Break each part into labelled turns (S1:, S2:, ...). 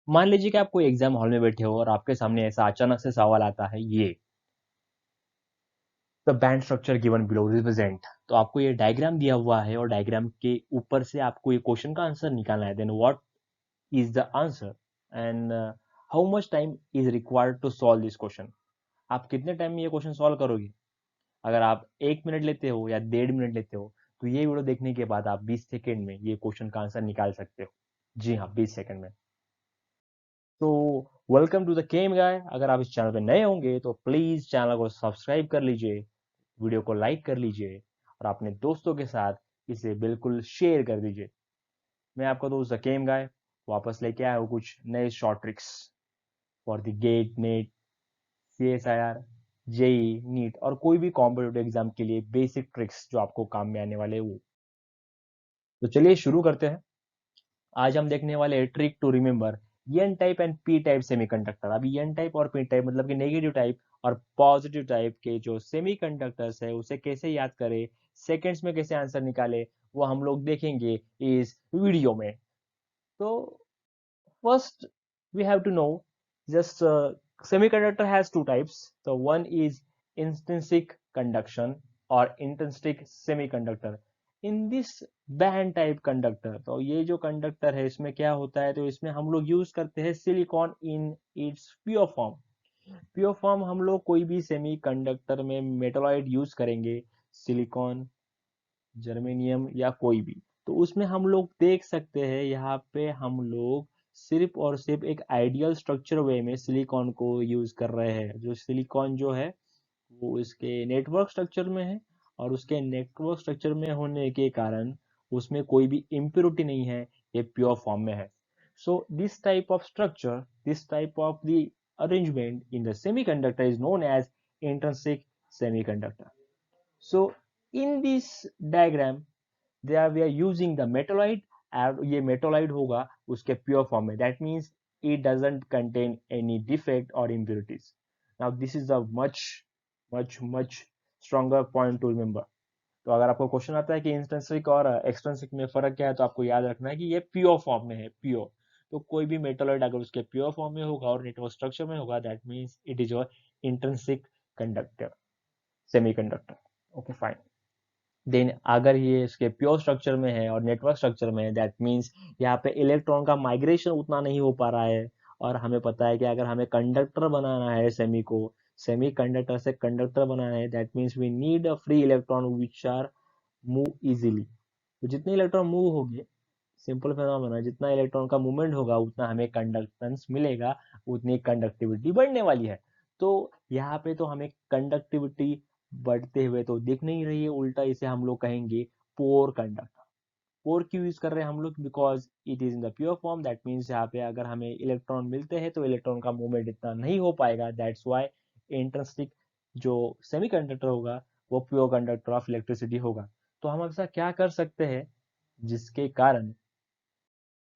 S1: मान लीजिए कि आप कोई एग्जाम हॉल में बैठे हो और आपके सामने ऐसा अचानक से सवाल आता है, ये the band structure given below represent. तो आपको ये डायग्राम दिया हुआ है और डायग्राम के ऊपर से आपको ये क्वेश्चन का आंसर निकालना है। Then what is the answer and how much time is required to solve this question. आप कितने टाइम में ये क्वेश्चन सॉल्व करोगे? अगर आप 1 मिनट लेते हो या 1.5 मिनट लेते हो, तो ये वीडियो देखने के बाद आप 20 सेकेंड में ये क्वेश्चन का आंसर निकाल सकते हो। जी हाँ, 20 सेकेंड में। तो वेलकम टू द गेम गाय। अगर आप इस चैनल पे नए होंगे तो प्लीज चैनल को सब्सक्राइब कर लीजिए, वीडियो को लाइक कर लीजिए और अपने दोस्तों के साथ इसे बिल्कुल शेयर कर दीजिए। मैं आपका दोस्त द गेम गाय वापस लेके आया हूँ कुछ नए short tricks for the GATE, NET, CSIR, JE, NEET और कोई भी कॉम्पिटेटिव एग्जाम के लिए बेसिक ट्रिक्स जो आपको काम में आने वाले हैं वो। तो चलिए शुरू करते हैं। आज हम देखने वाले हैं trick to remember N type and P type semiconductor. अभी एन टाइप और पी टाइप मतलब कि नेगेटिव टाइप और पॉजिटिव टाइप के जो सेमीकंडक्टर्स है उसे कैसे याद करें, सेकंड्स में कैसे आंसर निकाले, वो हम लोग देखेंगे इस वीडियो में। तो first we have to know just semiconductor has two types. So one is intrinsic conduction or intrinsic semiconductor. In this band type conductor, तो ये जो कंडक्टर है इसमें क्या होता है, तो इसमें हम लोग यूज करते हैं silicon in its pure form. Pure form हम लोग कोई भी सेमी कंडक्टर में मेटलॉइड यूज करेंगे, सिलिकॉन, जर्मेनियम या कोई भी, तो उसमें हम लोग देख सकते हैं यहाँ पे हम लोग सिर्फ और सिर्फ एक आइडियल स्ट्रक्चर वे में सिलिकॉन को यूज कर रहे हैं। जो सिलिकॉन जो है वो इसके नेटवर्क स्ट्रक्चर में है और उसके नेटवर्क स्ट्रक्चर में होने के कारण उसमें कोई भी इम्प्योरिटी नहीं है, ये प्योर फॉर्म में है। So this type of structure, this type of the arrangement in the semiconductor is known as intrinsic semiconductor. So in this diagram there we are using the metalloid और ये metalloid होगा उसके pure form में, that means it doesn't contain any defect or impurities. Now this is a much stronger point to remember. तो अगर आपको question आता है कि इंस्टेंसिक और एक्सटेंसिक में फर्क क्या है, तो आपको याद रखना है कि ये प्योर फॉर्म में है, प्योर। तो कोई भी मेटलॉइड अगर उसके प्योर फॉर्म में होगा और नेटवर्क स्ट्रक्चर में होगा, that means it is your intrinsic conductor, semiconductor. Okay fine. Then अगर ये इसके प्योर स्ट्रक्चर में है और नेटवर्क स्ट्रक्चर में है, दैट मीन्स यहाँ पे इलेक्ट्रॉन का माइग्रेशन उतना नहीं हो पा रहा है। और हमें पता है कि अगर हमें कंडक्टर बनाना है सेमी को, सेमी कंडक्टर से कंडक्टर बनाना है, that means we need a free electron which are move easily. तो जितने इलेक्ट्रॉन मूव होंगे, सिंपल फिनोमेना, जितना इलेक्ट्रॉन का मूवमेंट होगा उतना हमें कंडक्टेंस मिलेगा, उतनी कंडक्टिविटी बढ़ने वाली है। तो यहाँ पे तो हमें कंडक्टिविटी बढ़ते हुए तो दिख नहीं रही है, उल्टा इसे हम लोग कहेंगे पोर कंडक्टर। पोर क्यों यूज कर रहे हैं हम लोग? Because it is in the pure form, that means यहाँ पे अगर हमें इलेक्ट्रॉन मिलते हैं तो इलेक्ट्रॉन का मूवमेंट इतना नहीं हो पाएगा, दैट्स वाई इंट्रिंसिक जो सेमीकंडक्टर होगा वो प्योर कंडक्टर ऑफ इलेक्ट्रिसिटी होगा। तो हम ऐसा क्या कर सकते हैं जिसके कारण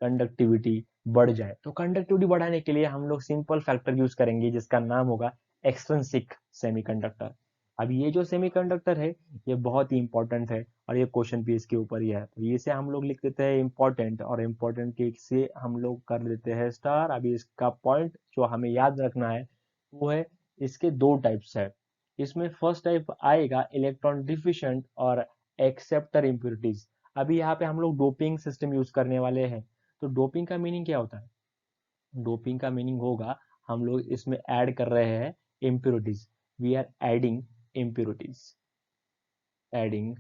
S1: कंडक्टिविटी बढ़ जाए? तो कंडक्टिविटी बढ़ाने के लिए हम लोग सिंपल फैक्टर यूज करेंगे जिसका नाम होगा एक्सट्रिंसिक सेमीकंडक्टर। अब ये जो सेमीकंडक्टर है ये बहुत ही इंपॉर्टेंट है और ये क्वेश्चन भी इसके ऊपर ही है, तो ये से हम लोग लिख देते हैं इंपॉर्टेंट और इंपॉर्टेंट के से हम लोग कर देते हैं स्टार। अभी इसका पॉइंट जो हमें याद रखना है वो है, इसके दो टाइप्स है। इसमें फर्स्ट टाइप आएगा इलेक्ट्रॉन डिफिशिएंट और एक्सेप्टर इम्प्योरिटीज। अभी यहाँ पे हम लोग डोपिंग सिस्टम यूज करने वाले हैं। तो डोपिंग का मीनिंग क्या होता है? डोपिंग का मीनिंग होगा हम लोग इसमें ऐड कर रहे हैं impurities, we are adding impurities, adding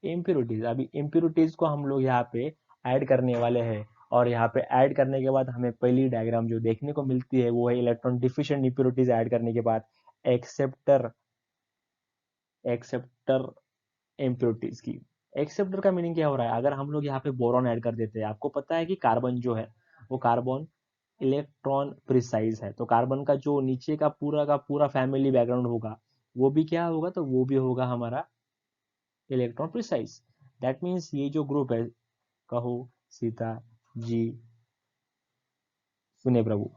S1: impurities. अभी इम्प्योरिटीज को हम लोग यहाँ पे ऐड करने वाले हैं और यहाँ पे ऐड करने के बाद हमें पहली डायग्राम जो देखने को मिलती है वो है इलेक्ट्रॉन डिफिशिएंट इम्प्योरिटीज ऐड करने के बाद एक्सेप्टर, एक्सेप्टर इम्प्योरिटीज की। एक्सेप्टर का मीनिंग क्या हो रहा है? अगर हम लोग यहाँ पे बोरॉन ऐड कर देते हैं, आपको पता है कि कार्बन जो है वो कार्बन इलेक्ट्रॉन प्रिसाइज है, तो कार्बन का जो नीचे का पूरा फैमिली बैकग्राउंड होगा वो भी क्या होगा? तो वो भी होगा हमारा इलेक्ट्रॉन प्रिसाइज। दैट मीन्स ये जो ग्रुप है, कहो सीता जी सुने प्रभु,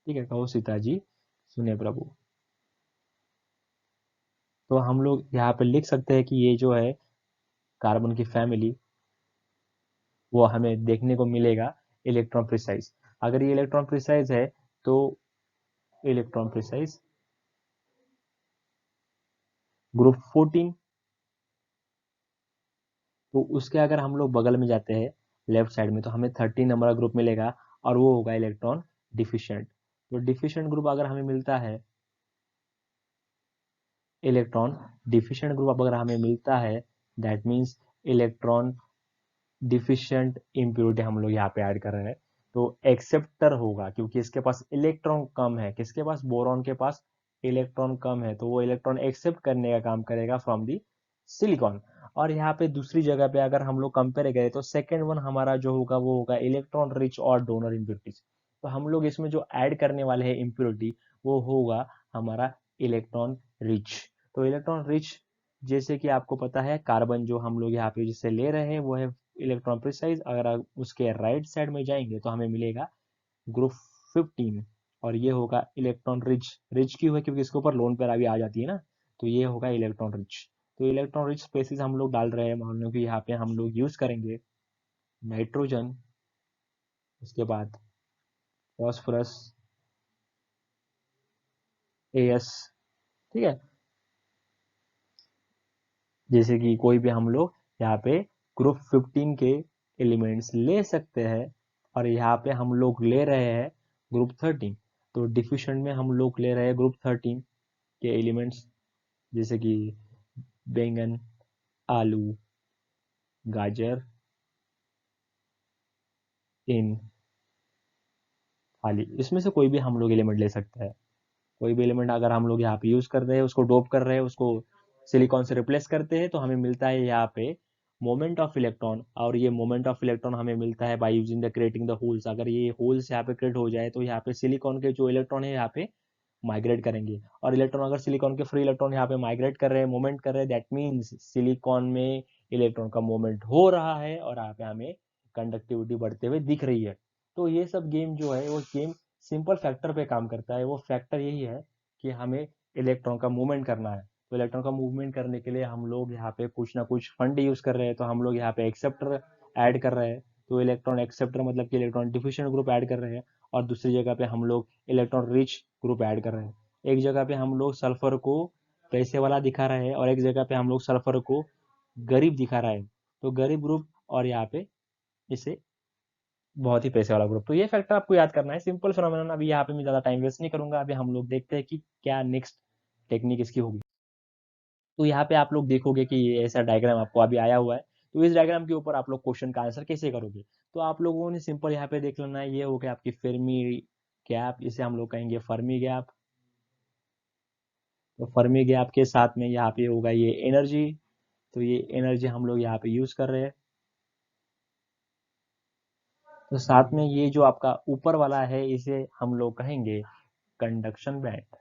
S1: ठीक है, कहो सीता जी सुने प्रभु। तो हम लोग यहाँ पे लिख सकते हैं कि ये जो है कार्बन की फैमिली वो हमें देखने को मिलेगा इलेक्ट्रॉन प्रिसाइज। अगर ये इलेक्ट्रॉन प्रिसाइज है तो इलेक्ट्रॉन प्रिसाइज ग्रुप 14, तो उसके अगर हम लोग बगल में जाते हैं लेफ्ट साइड में तो हमें 13 नंबर का ग्रुप मिलेगा और वो होगा इलेक्ट्रॉन डिफिशिएंट। तो डिफिशिएंट ग्रुप अगर हमें मिलता है, इलेक्ट्रॉन डिफिशिएंट ग्रुप अगर हमें मिलता है, that means electron deficient impurity हम लोग यहाँ पे ऐड कर रहे हैं, तो एक्सेप्टर होगा क्योंकि इसके पास इलेक्ट्रॉन कम है। किसके पास? बोरॉन के पास इलेक्ट्रॉन कम है, तो वो इलेक्ट्रॉन एक्सेप्ट करने का काम करेगा फ्रॉम दी सिलिकॉन। और यहाँ पे दूसरी जगह पे अगर हम लोग कंपेयर करें तो सेकेंड वन हमारा जो होगा वो होगा इलेक्ट्रॉन रिच और डोनर इम्प्योरिटीज। तो हम लोग इसमें जो ऐड करने वाले हैं इम्प्योरिटी वो होगा हमारा इलेक्ट्रॉन रिच। तो इलेक्ट्रॉन रिच जैसे कि आपको पता है कार्बन जो हम लोग यहाँ पे जिससे ले रहे हैं वो है इलेक्ट्रॉन प्रिसाइज। अगर आप उसके राइट साइड में जाएंगे तो हमें मिलेगा ग्रुप 15 और ये होगा इलेक्ट्रॉन रिच। रिच क्यों है? क्योंकि इसके ऊपर लोन पर अभी आ जाती है ना, तो ये होगा इलेक्ट्रॉन रिच। तो इलेक्ट्रॉन रिच स्पेसिस हम लोग डाल रहे हैं, मान लो कि यहाँ पे हम लोग यूज करेंगे नाइट्रोजन, उसके बाद फॉस्फोरस, एस, ठीक है। जैसे कि कोई भी हम लोग यहाँ पे ग्रुप 15 के एलिमेंट्स ले सकते हैं और यहाँ पे हम लोग ले रहे हैं ग्रुप 13। तो डिफ्यूशन में हम लोग ले रहे हैं ग्रुप 13 के एलिमेंट्स जैसे कि बैंगन, आलू, गाजर, इन, थाली, इसमें से कोई भी हम लोग एलिमेंट ले सकते हैं। कोई भी एलिमेंट अगर हम लोग यहाँ पे यूज कर रहे हैं, उसको डोप कर रहे हैं, उसको सिलिकॉन से रिप्लेस करते हैं तो हमें मिलता है यहाँ पे मोमेंट ऑफ इलेक्ट्रॉन। और ये मोमेंट ऑफ इलेक्ट्रॉन हमें मिलता है by using the creating the holes. अगर ये होल्स यहाँ पे क्रिएट हो जाए तो यहाँ पे सिलिकॉन के जो इलेक्ट्रॉन है यहाँ पे माइग्रेट करेंगे। और इलेक्ट्रॉन अगर सिलिकॉन के फ्री इलेक्ट्रॉन यहाँ पे माइग्रेट कर रहे हैं, मूवमेंट कर रहे हैं, दैट मीन्स सिलिकॉन में इलेक्ट्रॉन का मूवमेंट हो रहा है और यहाँ पे हमें कंडक्टिविटी बढ़ते हुए दिख रही है। तो ये सब गेम जो है वो गेम सिंपल फैक्टर पे काम करता है। वो फैक्टर यही है कि हमें इलेक्ट्रॉन का मूवमेंट करना है। तो इलेक्ट्रॉन का मूवमेंट करने के लिए हम लोग यहाँ पे कुछ ना कुछ फंड यूज कर रहे हैं, तो हम लोग यहाँ पे एक्सेप्टर ऐड कर रहे हैं। तो इलेक्ट्रॉन एक्सेप्टर मतलब कि इलेक्ट्रॉन डिफिशिएंट ग्रुप ऐड कर रहे हैं। और दूसरी जगह पे हम लोग इलेक्ट्रॉन रिच ग्रुप ऐड कर रहे हैं। एक जगह पे हम लोग सल्फर को पैसे वाला दिखा रहे हैं और एक जगह पे हम लोग सल्फर को गरीब दिखा रहे हैं। तो गरीब ग्रुप और यहाँ पे इसे बहुत ही पैसे वाला ग्रुप। तो ये फैक्टर आपको याद करना है, सिंपल फिनोमेनन। अभी यहाँ पे मैं ज्यादा टाइम वेस्ट नहीं करूंगा, अभी हम लोग देखते हैं कि क्या नेक्स्ट टेक्निक इसकी होगी। तो यहाँ पे आप लोग देखोगे कि ये ऐसा डायग्राम आपको अभी आया हुआ है। तो इस डायग्राम के ऊपर आप लोग क्वेश्चन का आंसर कैसे करोगे? तो आप लोगों ने सिंपल यहाँ पे देख लेना है, ये हो गया आपकी फेर्मी गैप, इसे हम लोग कहेंगे फर्मी गैप। तो फर्मी गैप के साथ में यहाँ पे होगा ये एनर्जी। तो ये एनर्जी हम लोग यहाँ पे यूज कर रहे हैं। तो साथ में ये जो आपका ऊपर वाला है इसे हम लोग कहेंगे कंडक्शन बैंड,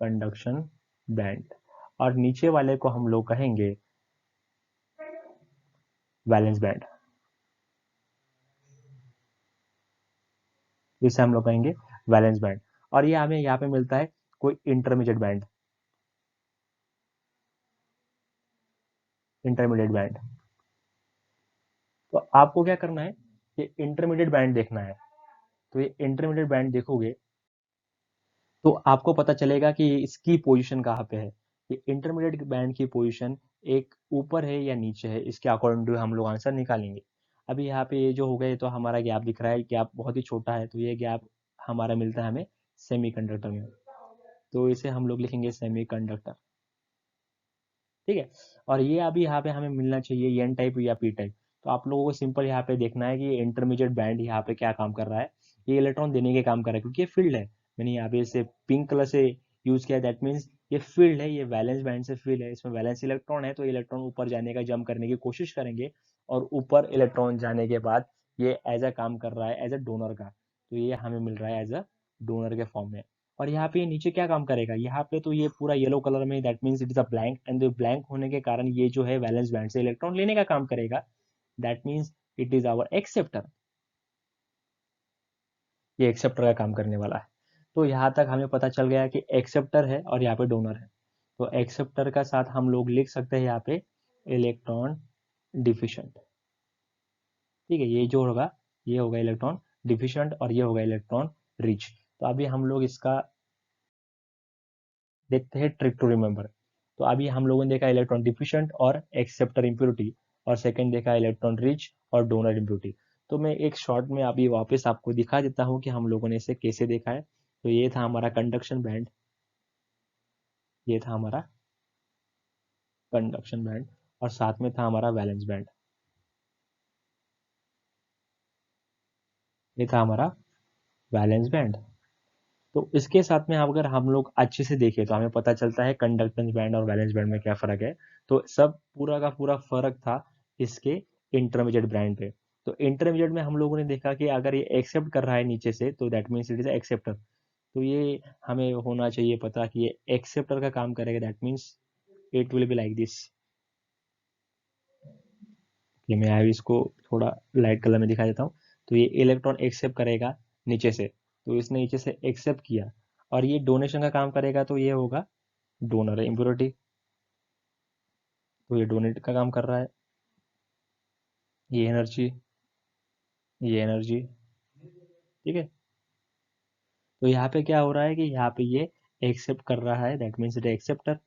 S1: कंडक्शन बैंड। और नीचे वाले को हम लोग कहेंगे वैलेंस बैंड, इसे हम लोग कहेंगे वैलेंस बैंड। और ये हमें यहाँ पे मिलता है कोई इंटरमीडिएट बैंड, इंटरमीडिएट बैंड। तो आपको क्या करना है, ये इंटरमीडिएट बैंड देखना है। तो ये इंटरमीडिएट बैंड देखोगे तो आपको पता चलेगा कि इसकी पोजीशन कहाँ पे है। ये इंटरमीडिएट बैंड की पोजीशन एक ऊपर है या नीचे है, इसके अकॉर्डिंग टू हम लोग आंसर निकालेंगे। अभी यहाँ पे ये जो हो गए तो हमारा गैप दिख रहा है, गैप बहुत ही छोटा है, तो ये गैप हमारा मिलता है हमें सेमीकंडक्टर में। तो इसे हम लोग लिखेंगे सेमीकंडक्टर, ठीक है। और ये अभी यहाँ पे हमें मिलना चाहिए एन टाइप या पी टाइप। तो आप लोगों को सिंपल यहाँ पे देखना है कि ये इंटरमीडिएट बैंड यहाँ पे क्या काम कर रहा है। ये इलेक्ट्रॉन देने के काम कर रहा है क्योंकि ये फील्ड है। मैंने यहाँ पे इसे पिंक कलर से यूज किया, दैट मीन्स ये फील्ड है, ये वैलेंस बैंड से फील्ड है, इसमें वैलेंस इलेक्ट्रॉन है। तो इलेक्ट्रॉन ऊपर जाने का जंप करने की कोशिश करेंगे और ऊपर इलेक्ट्रॉन जाने के बाद ये एज अ काम कर रहा है एज अ डोनर का। तो ये हमें मिल रहा है एज अ डोनर के फॉर्म में। और यहाँ पे नीचे क्या काम करेगा, यहाँ पे तो ये पूरा येलो कलर में, that means it is a blank, and blank होने के कारण ये जो है वैलेंस बैंड से इलेक्ट्रॉन लेने का काम करेगा, that means it is our acceptor. ये एक्सेप्टर का काम करने वाला है। तो यहाँ तक हमें पता चल गया कि एक्सेप्टर है और यहाँ पे डोनर है। तो एक्सेप्टर का साथ हम लोग लिख सकते हैं यहाँ पे इलेक्ट्रॉन डिफिशिएंट, ठीक है। ये जो होगा ये होगा इलेक्ट्रॉन डिफिशिएंट और ये होगा इलेक्ट्रॉन रिच। तो अभी हम लोग इसका देखते हैं ट्रिक टू रिमेंबर। तो अभी हम लोगों ने देखा इलेक्ट्रॉन डिफिशिएंट और एक्सेप्टर इम्प्योरिटी, और सेकंड देखा इलेक्ट्रॉन रिच और डोनर इम्प्योरिटी। तो मैं एक शॉर्ट में अभी वापस आपको दिखा देता हूँ कि हम लोगों ने इसे कैसे देखा है। तो ये था हमारा कंडक्शन बैंड, ये था हमारा कंडक्शन बैंड, और साथ में था हमारा वैलेंस बैंड, ये था हमारा वैलेंस बैंड। तो इसके साथ में अगर हम लोग अच्छे से देखें तो हमें पता चलता है कंडक्टेंस बैंड और वैलेंस बैंड में क्या फर्क है। तो सब पूरा का पूरा फर्क था इसके इंटरमीडिएट बैंड पे। तो इंटरमीडिएट में हम लोगों ने देखा कि अगर ये एक्सेप्ट कर रहा है नीचे से तो that means it is acceptor. तो ये हमें होना चाहिए पता कि ये एक्सेप्टर का काम करेगा, that means it will be like this. ये मैं अभी इसको थोड़ा लाइट कलर में दिखा देता हूँ। तो ये इलेक्ट्रॉन एक्सेप्ट करेगा नीचे से, तो इसने नीचे से एक्सेप्ट किया, और ये डोनेशन का काम करेगा, तो ये होगा डोनर है इम्प्योरिटी। तो ये डोनेट का काम कर रहा है, ये एनर्जी, ये एनर्जी, ठीक है। तो यहाँ पे क्या हो रहा है कि यहाँ पे ये एक्सेप्ट कर रहा है, दैट मीन्स इट एक्सेप्टर।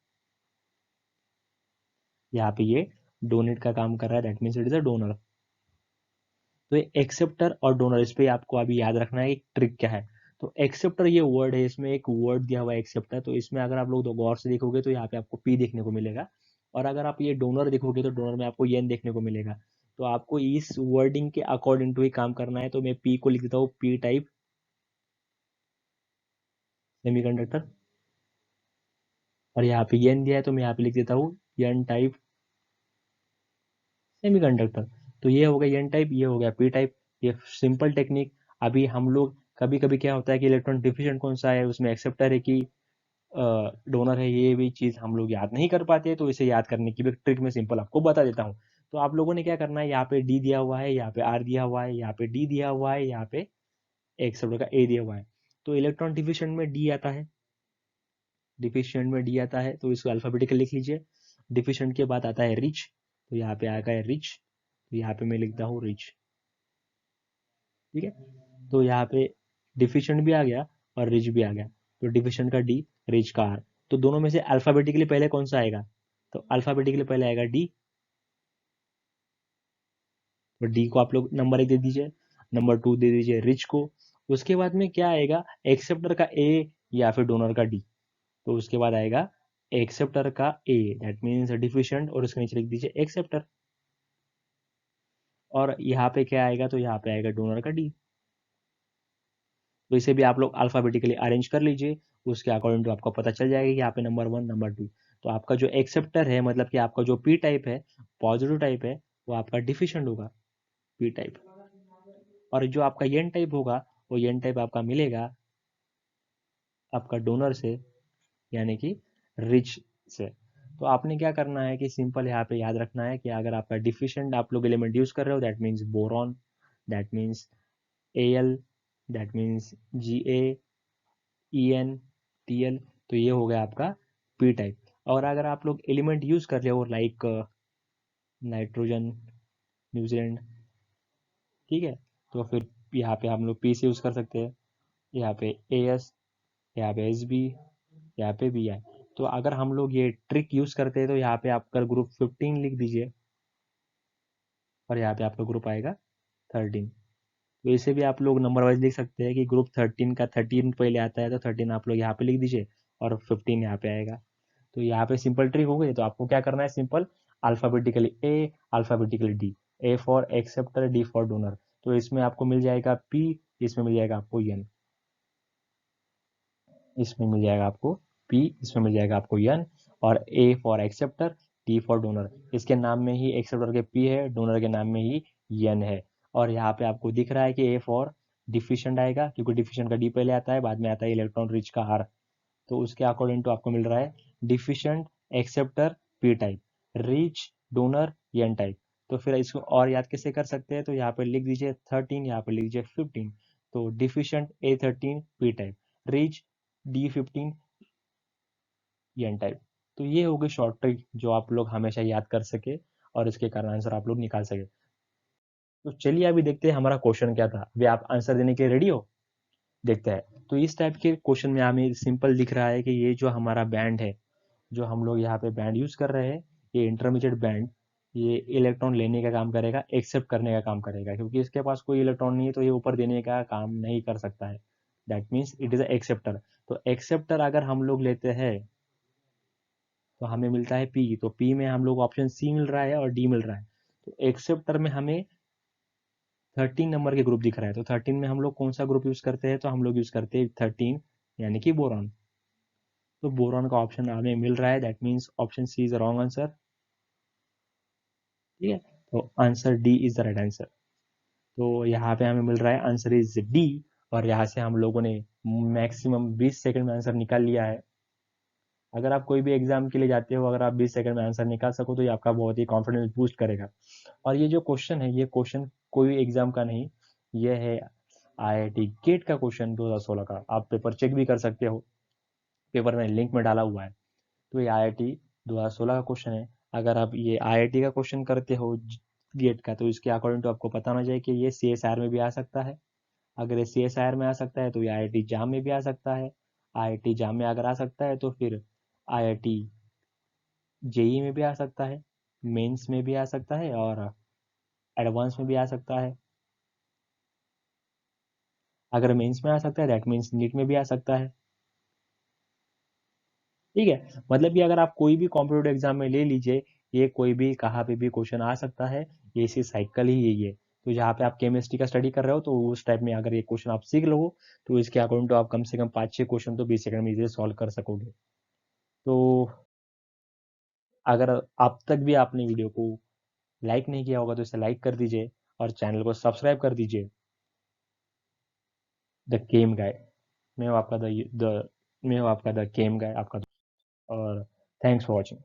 S1: यहाँ पे ये डोनेट का काम कर रहा है, that means it is a donor. तो ये एक्सेप्टर और डोनर, इस पे आपको अभी याद रखना है एक ट्रिक क्या है। तो एक्सेप्टर ये वर्ड है, इसमें एक वर्ड दिया हुआ है एक्सेप्टर, तो इसमें अगर आप लोग दो गौर से देखोगे तो यहाँ पे आपको पी देखने को मिलेगा, और अगर आप ये डोनर देखोगे तो डोनर में आपको एन देखने को मिलेगा। तो आपको इस वर्डिंग के अकॉर्डिंग टू ही काम करना है। तो मैं पी को लिख देता हूँ पी टाइप सेमीकंडक्टर, और यहाँ पे एन दिया है तो मैं यहाँ पे लिख देता हूँ एन टाइप सेमीकंडक्टर। तो ये हो गया एन टाइप, ये हो गया पी टाइप। ये सिंपल टेक्निक। अभी हम लोग कभी कभी क्या होता है कि इलेक्ट्रॉन डिफिशिएंट कौन सा है, उसमें एक्सेप्टर है कि डोनर है, ये भी चीज हम लोग याद नहीं कर पाते। तो इसे याद करने की भी ट्रिक में सिंपल आपको बता देता हूँ। तो आप लोगों ने क्या करना है, यहाँ पे डी दिया हुआ है, यहाँ पे आर दिया हुआ है, यहाँ पे डी दिया हुआ है, यहाँ पे एक्सेप्टर का ए दिया हुआ है। तो इलेक्ट्रॉन डिफिशिएंट में डी आता है, डिफिशिएंट में डी आता है, तो इसको अल्फाबेटिकल लिख लीजिए। डिफिशिएंट के बाद आता है रिच, तो यहाँ पे आएगा है रिच, तो यहाँ पे मैं लिखता हूँ रिच, ठीक है। तो यहाँ पे डिफिशिएंट भी आ गया और रिच भी आ गया। तो डिफिशिएंट का डी, रिच का आर। तो दोनों में से अल्फाबेटिकली पहले कौन सा आएगा, तो अल्फाबेटिकली पहले आएगा डी। तो डी को आप लोग नंबर 1 दे दीजिए, नंबर 2 दे दीजिए रिच को। उसके बाद में क्या आएगा, एक्सेप्टर का ए या फिर डोनर का डी। तो उसके बाद आएगा एक्सेप्टर का ए, दैट मीन्स डिफिशिएंट, और उसके नीचे लिख दीजिए एक्सेप्टर। और यहाँ पे क्या आएगा, तो यहाँ पे आएगा डोनर का डी। तो इसे भी आप लोग अल्फाबेटिकली अरेंज कर लीजिए, उसके अकॉर्डिंग टू आपको पता चल जाएगा कि यहाँ पे नंबर 1 नंबर 2। तो आपका जो एक्सेप्टर है, मतलब कि आपका जो पी टाइप है, पॉजिटिव टाइप है, वो आपका डिफिशिएंट होगा, पी टाइप। और जो आपका एन टाइप होगा, वो एन टाइप आपका मिलेगा आपका डोनर से, यानी कि रिच से। तो आपने क्या करना है कि सिंपल यहाँ पे याद रखना है कि अगर आपका डिफिशिएंट आप लोग एलिमेंट यूज कर रहे हो, that means boron, that means L, that means G A E N T L. तो ये हो गया आपका पी टाइप। और अगर आप लोग एलिमेंट यूज कर रहे हो लाइक नाइट्रोजन, न्यूजीलैंड, ठीक है, तो फिर यहाँ पे हम लोग पी से यूज कर सकते हैं। यहाँ पे ए एस, यहाँ पे एस बी, यहाँ पे बी आई। तो अगर हम लोग ये ट्रिक यूज करते हैं तो यहाँ पे आपका ग्रुप 15 लिख दीजिए, और यहाँ पे आपका ग्रुप आएगा 13। तो इसे भी आप लोग नंबर वाइज लिख सकते हैं कि ग्रुप 13 का 13 पहले आता है, तो 13 आप लोग यहाँ पे लिख दीजिए, और 15 यहाँ पे आएगा। तो यहाँ पे सिंपल ट्रिक हो गई। तो आपको क्या करना है, simple alphabetically A, alphabetically D, A for acceptor, D for donor. तो इसमें आपको मिल जाएगा पी, इसमें मिल जाएगा आपको एन, इसमें मिल जाएगा आपको पी, इसमें मिल जाएगा आपको एन, और A for acceptor, T for donor. इसके नाम में ही एक्सेप्टर के पी है, डोनर के नाम में ही एन है। और यहाँ पे आपको दिख रहा है कि ए फॉर डिफिशिएंट आएगा, क्योंकि डिफिशिएंट का डी पहले आता है, बाद में आता है इलेक्ट्रॉन रिच का आर। तो उसके अकॉर्डिंग टू आपको मिल रहा है deficient, acceptor, P type, rich, donor, N type. तो फिर इसको और याद कैसे कर सकते हैं, तो यहाँ पे लिख दीजिए 13, यहाँ पे लिख दीजिए 15। तो deficient A13 P type, rich D15 N type. तो ये हो गई शॉर्ट ट्रिक जो आप लोग हमेशा याद कर सके, और इसके कारण आंसर आप लोग निकाल सके। तो चलिए अभी देखते हैं हमारा क्वेश्चन क्या था। अभी आप आंसर देने के लिए रेडी हो? देखते हैं। तो इस टाइप के क्वेश्चन में हमें सिंपल दिख रहा है कि ये जो हमारा बैंड है, जो हम लोग यहाँ पे बैंड यूज कर रहे हैं, ये इंटरमीडिएट बैंड, ये इलेक्ट्रॉन लेने का काम करेगा, एक्सेप्ट करने का काम करेगा, क्योंकि इसके पास कोई इलेक्ट्रॉन नहीं है तो ये ऊपर देने का काम नहीं कर सकता है। That means it is acceptor. तो एक्सेप्टर अगर हम लोग लेते हैं तो हमें मिलता है पी। तो पी में हम लोग ऑप्शन सी मिल रहा है और डी मिल रहा है। तो एक्सेप्टर में हमें 13 नंबर के ग्रुप दिख रहा है। तो 13 में हम लोग कौन सा ग्रुप यूज करते हैं? तो हम लोग यूज करते हैं 13, यानी कि बोरॉन। तो बोरॉन का ऑप्शन हमें मिल रहा है, that means option C is wrong answer. ठीक है, तो answer D is the right answer. तो यहाँ पे हमें मिल रहा है आंसर इज डी। और यहाँ से हम लोगों ने मैक्सिमम 20 सेकंड में आंसर निकाल लिया है। अगर आप कोई भी एग्जाम के लिए जाते हो, अगर आप 20 सेकंड में आंसर निकाल सको तो ये आपका बहुत ही कॉन्फिडेंस बूस्ट करेगा। और ये जो क्वेश्चन है, ये क्वेश्चन कोई एग्जाम का नहीं, ये है आईआईटी गेट का क्वेश्चन 2016 का। आप पेपर चेक भी कर सकते हो, पेपर में लिंक में डाला हुआ है। तो ये आईआईटी 2016 का क्वेश्चन है। अगर आप ये आईआईटी का क्वेश्चन करते हो गेट का, तो इसके अकॉर्डिंग तो आपको पता होना चाहिए कि ये सीएसआर में भी आ सकता है। अगर ये सीएसआर में आ सकता है तो ये आईआईटी जाम में भी आ सकता है। आईआईटी जाम में अगर आ सकता है तो फिर आईआईटी जेई में भी आ सकता है, मेंस में भी आ सकता है और एडवांस में भी आ सकता है। अगर मेंस में आ सकता है दैट मीन्स नीट में भी आ सकता है। ठीक है, मतलब कि अगर आप कोई भी कॉम्पिटेटिव एग्जाम में ले लीजिए, ये कोई भी कहाँ पे भी क्वेश्चन आ सकता है। ये इसी साइकिल ही यही है। तो जहाँ पे आप केमिस्ट्री का स्टडी कर रहे हो तो उस टाइप में अगर ये क्वेश्चन आप सीख लो तो इसके अकॉर्डिंग तो आप कम से कम 5-6 क्वेश्चन तो 20 सेकंड में इजीली सॉल्व कर सकोगे। तो अगर अब तक भी आपने वीडियो को लाइक नहीं किया होगा तो इसे लाइक कर दीजिए और चैनल को सब्सक्राइब कर दीजिए। द गेम गाय, मैं हूँ आपका द मैं हूँ आपका द गेम गाय, आपका दोस्त। और थैंक्स फॉर वॉचिंग।